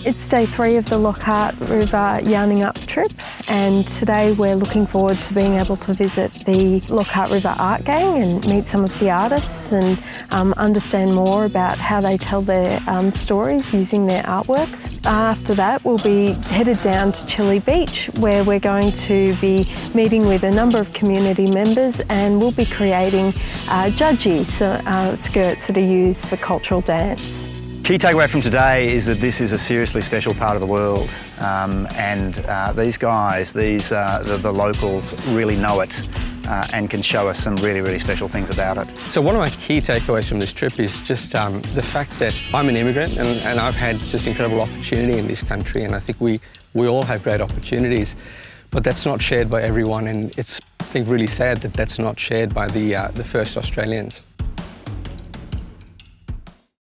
It's day 3 of the Lockhart River Yarning Up trip, and today we're looking forward to being able to visit the Lockhart River Art Gang and meet some of the artists and understand more about how they tell their stories using their artworks. After that, we'll be headed down to Chilli Beach, where we're going to be meeting with a number of community members, and we'll be creating Jacki skirts that are used for cultural dance. Key takeaway from today is that this is a seriously special part of the world, and these guys, the locals, really know it and can show us some really, really special things about it. So one of my key takeaways from this trip is just the fact that I'm an immigrant and I've had just incredible opportunity in this country, and I think we all have great opportunities, but that's not shared by everyone, and it's, I think, really sad that that's not shared by the first Australians.